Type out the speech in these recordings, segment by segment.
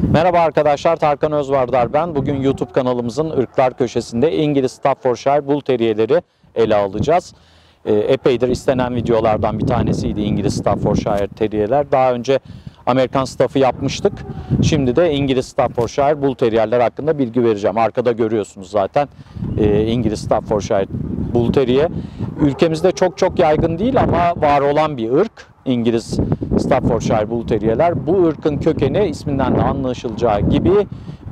Merhaba arkadaşlar, Tarkan Özvardar ben. Bugün YouTube kanalımızın ırklar köşesinde İngiliz Staffordshire Bull Terrier'leri ele alacağız. Epeydir istenen videolardan bir tanesiydi İngiliz Staffordshire Terrier'ler. Daha önce Amerikan Staff'ı yapmıştık. Şimdi de İngiliz Staffordshire Bull Terrier'ler hakkında bilgi vereceğim. Arkada görüyorsunuz zaten İngiliz Staffordshire Bull Terrier. Ülkemizde çok yaygın değil ama var olan bir ırk. İngiliz Staffordshire Bull Terrier'ler. Bu ırkın kökeni isminden de anlaşılacağı gibi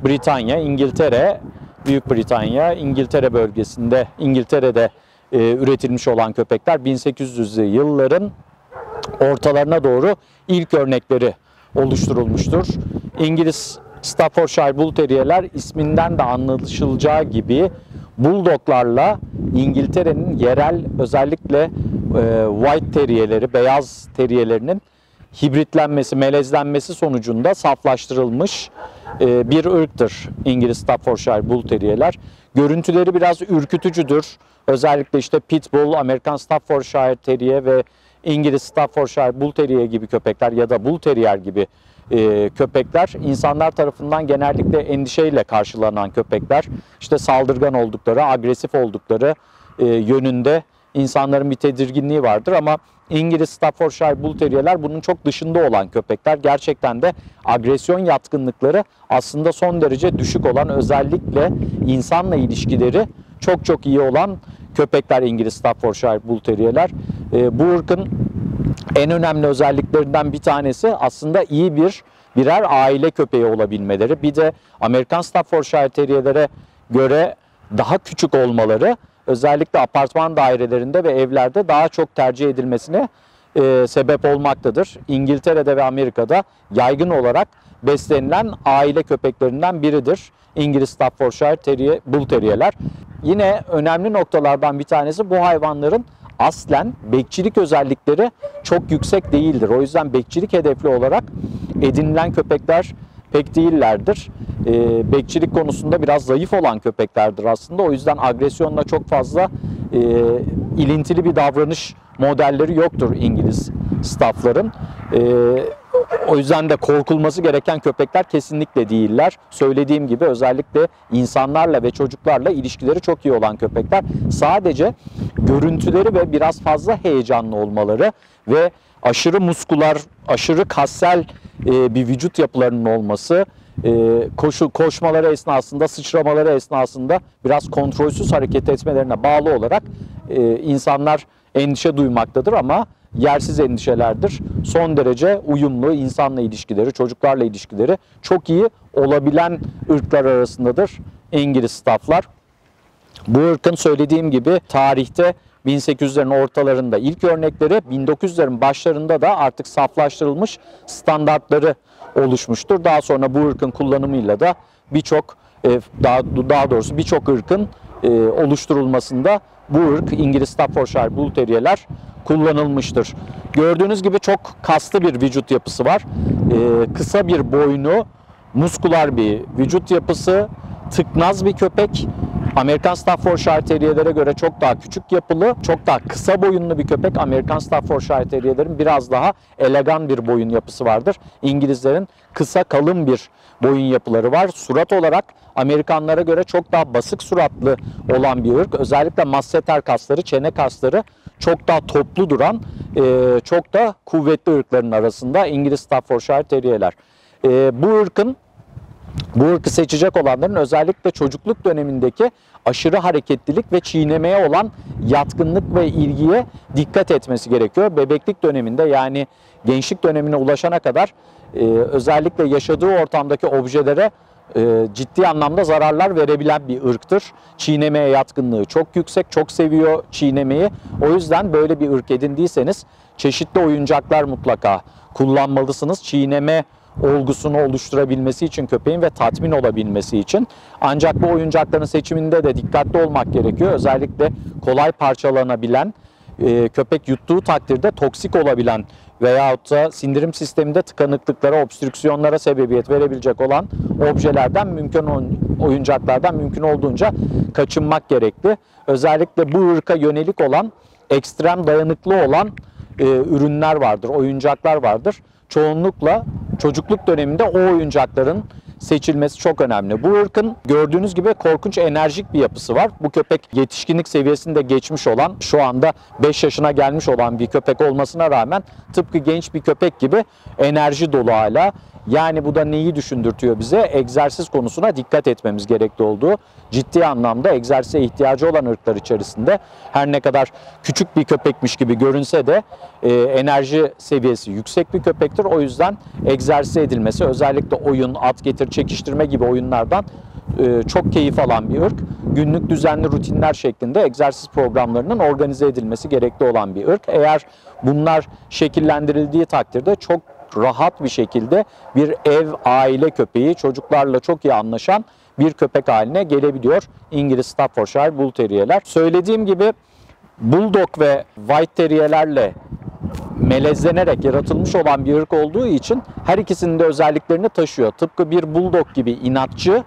Britanya, İngiltere, Büyük Britanya, İngiltere bölgesinde, İngiltere'de üretilmiş olan köpekler 1800'lü yılların ortalarına doğru ilk örnekleri oluşturulmuştur. İngiliz Staffordshire Bull Terrier'ler isminden de anlaşılacağı gibi Bulldoglarla İngiltere'nin yerel özellikle White Terrier'leri, beyaz terrierlerinin hibritlenmesi, melezlenmesi sonucunda saflaştırılmış bir ırktır İngiliz Staffordshire Bull Terrier'ler. Görüntüleri biraz ürkütücüdür. Özellikle işte Pitbull, Amerikan Staffordshire Terrier ve İngiliz Staffordshire Bull Terrier gibi köpekler ya da Bull Terrier gibi köpekler insanlar tarafından genellikle endişeyle karşılanan köpekler. İşte saldırgan oldukları, agresif oldukları yönünde insanların bir tedirginliği vardır ama İngiliz Staffordshire Bull Terrier'ler bunun çok dışında olan köpekler. Gerçekten de agresyon yatkınlıkları aslında son derece düşük olan, özellikle insanla ilişkileri çok iyi olan köpekler İngiliz Staffordshire Bull Terrier'ler. Bu ırkın en önemli özelliklerinden bir tanesi aslında iyi birer aile köpeği olabilmeleri. Bir de Amerikan Staffordshire Terrier'lere göre daha küçük olmaları özellikle apartman dairelerinde ve evlerde daha çok tercih edilmesine sebep olmaktadır. İngiltere'de ve Amerika'da yaygın olarak beslenilen aile köpeklerinden biridir İngiliz Staffordshire Terrier, Bull Terrier'ler. Yine önemli noktalardan bir tanesi, bu hayvanların aslen bekçilik özellikleri çok yüksek değildir. O yüzden bekçilik hedefli olarak edinilen köpekler pek değillerdir. Bekçilik konusunda biraz zayıf olan köpeklerdir aslında. O yüzden agresyonla çok fazla ilintili bir davranış modelleri yoktur İngiliz staffların. O yüzden de korkulması gereken köpekler kesinlikle değiller. Söylediğim gibi özellikle insanlarla ve çocuklarla ilişkileri çok iyi olan köpekler. Sadece görüntüleri ve biraz fazla heyecanlı olmaları ve aşırı muskular, aşırı kassel bir vücut yapılarının olması, koşmaları esnasında, sıçramaları esnasında biraz kontrolsüz hareket etmelerine bağlı olarak insanlar endişe duymaktadır ama yersiz endişelerdir. Son derece uyumlu, insanla ilişkileri, çocuklarla ilişkileri çok iyi olabilen ırklar arasındadır İngiliz Staff'lar. Bu ırkın söylediğim gibi tarihte 1800'lerin ortalarında ilk örnekleri, 1900'lerin başlarında da artık saflaştırılmış standartları oluşmuştur. Daha sonra bu ırkın kullanımıyla da daha doğrusu birçok ırkın oluşturulmasında bu ırk İngiliz Staffordshire Bull Terrier'ler kullanılmıştır. Gördüğünüz gibi çok kaslı bir vücut yapısı var. Kısa bir boynu, muskular bir vücut yapısı, tıknaz bir köpek. Amerikan Staffordshire Terrier'lere göre çok daha küçük yapılı, çok daha kısa boyunlu bir köpek. Amerikan Staffordshire Terrier'lerin biraz daha elegan bir boyun yapısı vardır. İngilizlerin kısa, kalın bir boyun yapıları var. Surat olarak Amerikanlara göre çok daha basık suratlı olan bir ırk. Özellikle masseter kasları, çene kasları çok daha toplu duran, çok da kuvvetli ırkların arasında İngiliz Staffordshire Terrier'ler. Bu ırkı seçecek olanların özellikle çocukluk dönemindeki aşırı hareketlilik ve çiğnemeye olan yatkınlık ve ilgiye dikkat etmesi gerekiyor. Bebeklik döneminde, yani gençlik dönemine ulaşana kadar özellikle yaşadığı ortamdaki objelere ciddi anlamda zararlar verebilen bir ırktır. Çiğnemeye yatkınlığı çok yüksek, çok seviyor çiğnemeyi. O yüzden böyle bir ırk edindiyseniz çeşitli oyuncaklar mutlaka kullanmalısınız. Çiğneme olgusunu oluşturabilmesi için köpeğin ve tatmin olabilmesi için. Ancak bu oyuncakların seçiminde de dikkatli olmak gerekiyor. Özellikle kolay parçalanabilen, köpek yuttuğu takdirde toksik olabilen veyahut da sindirim sisteminde tıkanıklıklara, obstrüksiyonlara sebebiyet verebilecek olan oyuncaklardan mümkün olduğunca kaçınmak gerekli. Özellikle bu ırka yönelik olan, ekstrem dayanıklı olan ürünler vardır, oyuncaklar vardır. çoğunlukla çocukluk döneminde o oyuncakların seçilmesi çok önemli. Bu ırkın gördüğünüz gibi korkunç enerjik bir yapısı var. Bu köpek yetişkinlik seviyesinde geçmiş olan, şu anda 5 yaşına gelmiş olan bir köpek olmasına rağmen tıpkı genç bir köpek gibi enerji dolu hala. Yani bu da neyi düşündürtüyor bize? Egzersiz konusuna dikkat etmemiz gerekli olduğu, ciddi anlamda egzersize ihtiyacı olan ırklar içerisinde her ne kadar küçük bir köpekmiş gibi görünse de enerji seviyesi yüksek bir köpektir. O yüzden egzersiz edilmesi, özellikle oyun, at getir, çekiştirme gibi oyunlardan çok keyif alan bir ırk. Günlük düzenli rutinler şeklinde egzersiz programlarının organize edilmesi gerekli olan bir ırk. Eğer bunlar şekillendirildiği takdirde çok rahat bir şekilde bir ev, aile köpeği, çocuklarla çok iyi anlaşan bir köpek haline gelebiliyor İngiliz Staffordshire Bull Terrier'ler. Söylediğim gibi Bulldog ve White Terrier'lerle melezlenerek yaratılmış olan bir ırk olduğu için her ikisinin de özelliklerini taşıyor. Tıpkı bir Bulldog gibi inatçı,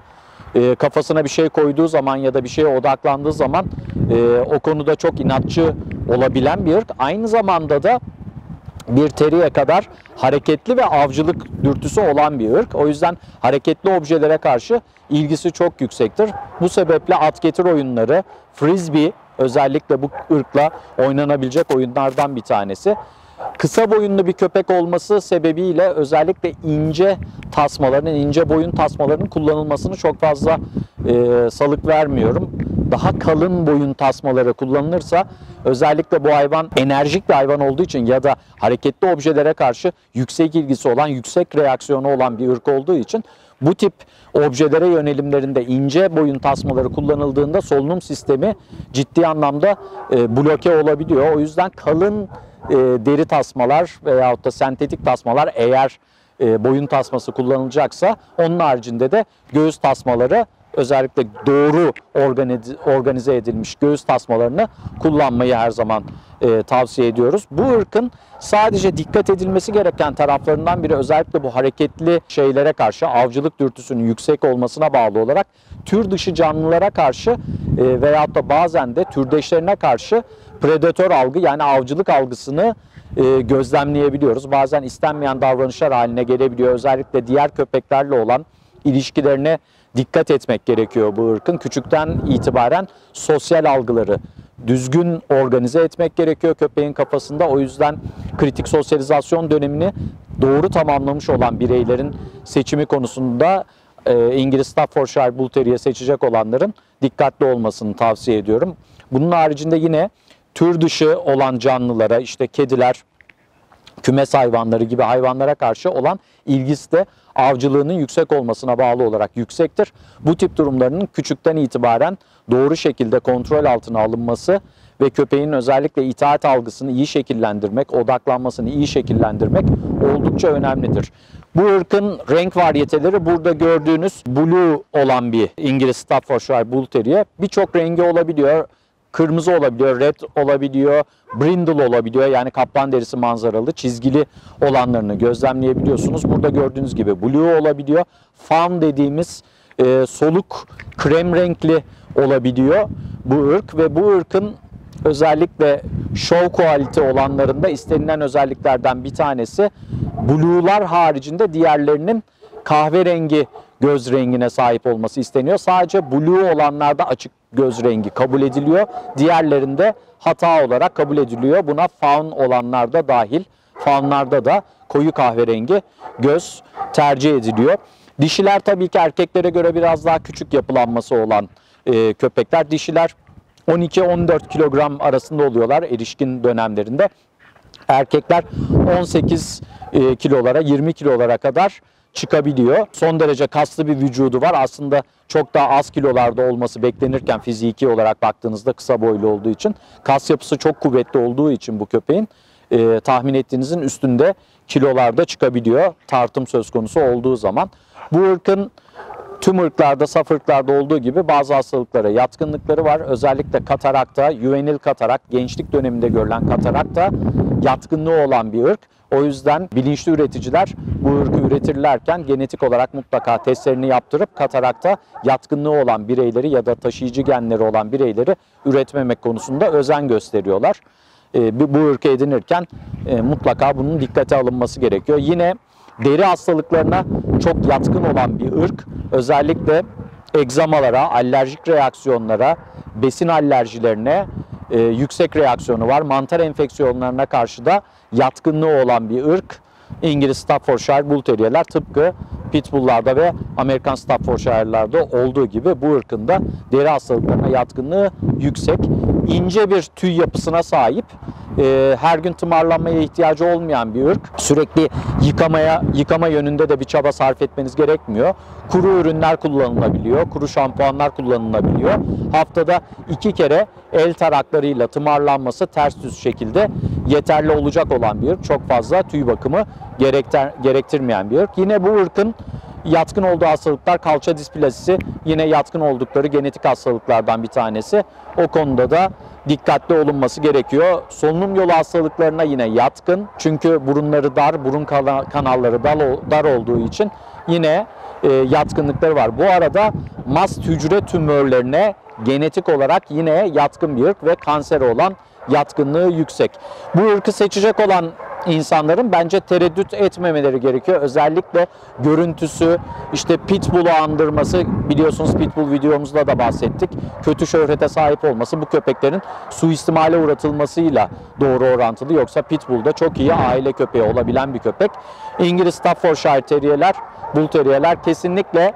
kafasına bir şey koyduğu zaman ya da bir şeye odaklandığı zaman o konuda çok inatçı olabilen bir ırk. Aynı zamanda da bir terrier kadar hareketli ve avcılık dürtüsü olan bir ırk. O yüzden hareketli objelere karşı ilgisi çok yüksektir. Bu sebeple at getir oyunları, frisbee özellikle bu ırkla oynanabilecek oyunlardan bir tanesi. Kısa boyunlu bir köpek olması sebebiyle özellikle ince tasmaların, ince boyun tasmalarının kullanılmasını çok fazla salık vermiyorum. Daha kalın boyun tasmaları kullanılırsa, özellikle bu hayvan enerjik bir hayvan olduğu için ya da hareketli objelere karşı yüksek ilgisi olan, yüksek reaksiyonu olan bir ırk olduğu için bu tip objelere yönelimlerinde ince boyun tasmaları kullanıldığında solunum sistemi ciddi anlamda bloke olabiliyor. O yüzden kalın deri tasmalar veyahut da sentetik tasmalar, eğer boyun tasması kullanılacaksa, onun haricinde de göğüs tasmaları, özellikle doğru organize edilmiş göğüs tasmalarını kullanmayı her zaman tavsiye ediyoruz. Bu ırkın sadece dikkat edilmesi gereken taraflarından biri, özellikle bu hareketli şeylere karşı, avcılık dürtüsünün yüksek olmasına bağlı olarak tür dışı canlılara karşı veyahut da bazen de türdeşlerine karşı predatör algı, yani avcılık algısını gözlemleyebiliyoruz. Bazen istenmeyen davranışlar haline gelebiliyor. Özellikle diğer köpeklerle olan ilişkilerine dikkat etmek gerekiyor bu ırkın. Küçükten itibaren sosyal algıları düzgün organize etmek gerekiyor köpeğin kafasında. O yüzden kritik sosyalizasyon dönemini doğru tamamlamış olan bireylerin seçimi konusunda İngiliz Staffordshire Bull Terrier seçecek olanların dikkatli olmasını tavsiye ediyorum. Bunun haricinde yine tür dışı olan canlılara, işte kediler, kümes hayvanları gibi hayvanlara karşı olan ilgisi de avcılığının yüksek olmasına bağlı olarak yüksektir. Bu tip durumlarının küçükten itibaren doğru şekilde kontrol altına alınması ve köpeğin özellikle itaat algısını iyi şekillendirmek, odaklanmasını iyi şekillendirmek oldukça önemlidir. Bu ırkın renk varyeteleri burada gördüğünüz blue olan bir İngiliz Staffordshire Bull Terrier. Birçok rengi olabiliyor. Kırmızı olabiliyor, red olabiliyor, brindle olabiliyor. Yani kaplan derisi manzaralı, çizgili olanlarını gözlemleyebiliyorsunuz. Burada gördüğünüz gibi blue olabiliyor. Fawn dediğimiz soluk krem renkli olabiliyor bu ırk ve bu ırkın özellikle show quality olanlarında istenilen özelliklerden bir tanesi, blue'lar haricinde diğerlerinin kahverengi göz rengine sahip olması isteniyor. Sadece blue olanlarda açık göz rengi kabul ediliyor. Diğerlerinde hata olarak kabul ediliyor. Buna fawn olanlarda dahil. Fawnlarda da koyu kahverengi göz tercih ediliyor. Dişiler tabii ki erkeklere göre biraz daha küçük yapılanması olan köpekler. Dişiler 12-14 kilogram arasında oluyorlar erişkin dönemlerinde. Erkekler 18 kilolara, 20 kilolara kadar çıkabiliyor. Son derece kaslı bir vücudu var. Aslında çok daha az kilolarda olması beklenirken fiziki olarak baktığınızda, kısa boylu olduğu için, kas yapısı çok kuvvetli olduğu için bu köpeğin tahmin ettiğinizin üstünde kilolarda çıkabiliyor tartım söz konusu olduğu zaman. Bu ırkın tüm ırklarda, saf ırklarda olduğu gibi bazı hastalıklara yatkınlıkları var. Özellikle katarakta, juvenil katarak, gençlik döneminde görülen katarakta yatkınlığı olan bir ırk. O yüzden bilinçli üreticiler bu ırkı üretirlerken genetik olarak mutlaka testlerini yaptırıp katarakta yatkınlığı olan bireyleri ya da taşıyıcı genleri olan bireyleri üretmemek konusunda özen gösteriyorlar. bu ırkı edinirken mutlaka bunun dikkate alınması gerekiyor. Yine deri hastalıklarına çok yatkın olan bir ırk, özellikle egzamalara, alerjik reaksiyonlara, besin alerjilerine yüksek reaksiyonu var. Mantar enfeksiyonlarına karşı da yatkınlığı olan bir ırk İngiliz Staffordshire Bull Terrier'ler, tıpkı Pitbull'larda ve Amerikan Staffordshire'larda olduğu gibi bu ırkın da deri hastalıklarına yatkınlığı yüksek. İnce bir tüy yapısına sahip, her gün tımarlanmaya ihtiyacı olmayan bir ırk. Sürekli yıkama yönünde de bir çaba sarf etmeniz gerekmiyor. Kuru ürünler kullanılabiliyor, kuru şampuanlar kullanılabiliyor. Haftada 2 kere el taraklarıyla tımarlanması ters düz şekilde yeterli olacak olan bir ırk. Çok fazla tüy bakımı gerektirmeyen bir ırk. Yine bu ırkın yatkın olduğu hastalıklar kalça displasisi, yine yatkın oldukları genetik hastalıklardan bir tanesi. O konuda da dikkatli olunması gerekiyor. Solunum yolu hastalıklarına yine yatkın. Çünkü burunları dar, burun kanalları dar olduğu için yine yatkınlıkları var. Bu arada mast hücre tümörlerine genetik olarak yine yatkın bir ırk ve kanseri olan yatkınlığı yüksek. Bu ırkı seçecek olan insanların bence tereddüt etmemeleri gerekiyor. Özellikle görüntüsü, işte Pitbull'u andırması, biliyorsunuz Pitbull videomuzda da bahsettik. Kötü şöhrete sahip olması bu köpeklerin suistimale uğratılmasıyla doğru orantılı. Yoksa Pitbull da çok iyi aile köpeği olabilen bir köpek. İngiliz Staffordshire Terrier'ler, Bull Terrier'ler kesinlikle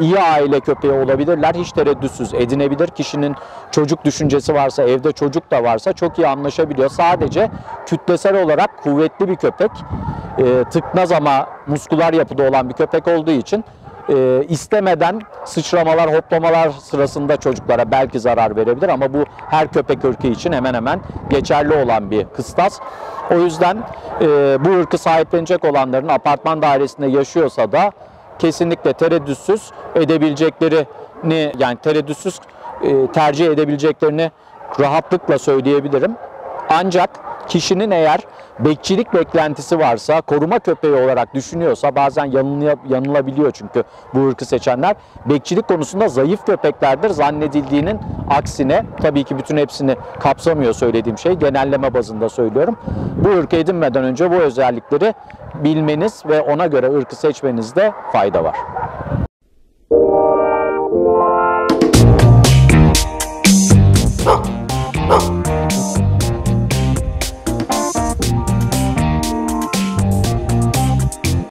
iyi aile köpeği olabilirler. Hiç tereddütsüz edinebilir. Kişinin çocuk düşüncesi varsa, evde çocuk da varsa çok iyi anlaşabiliyor. Sadece kütlesel olarak kuvvetli bir köpek. Tıknaz ama muskular yapıda olan bir köpek olduğu için istemeden sıçramalar, hoplamalar sırasında çocuklara belki zarar verebilir ama bu her köpek ırkı için hemen hemen geçerli olan bir kıstas. O yüzden bu ırkı sahiplenecek olanların apartman dairesinde yaşıyorsa da kesinlikle tereddütsüz edebileceklerini, yani tereddütsüz tercih edebileceklerini rahatlıkla söyleyebilirim. Ancak kişinin eğer bekçilik beklentisi varsa, koruma köpeği olarak düşünüyorsa, bazen yanılabiliyor çünkü bu ırkı seçenler, bekçilik konusunda zayıf köpeklerdir zannedildiğinin aksine. Tabii ki bütün hepsini kapsamıyor söylediğim şey, genelleme bazında söylüyorum. Bu ırkı edinmeden önce bu özellikleri bilmeniz ve ona göre ırkı seçmenizde fayda var.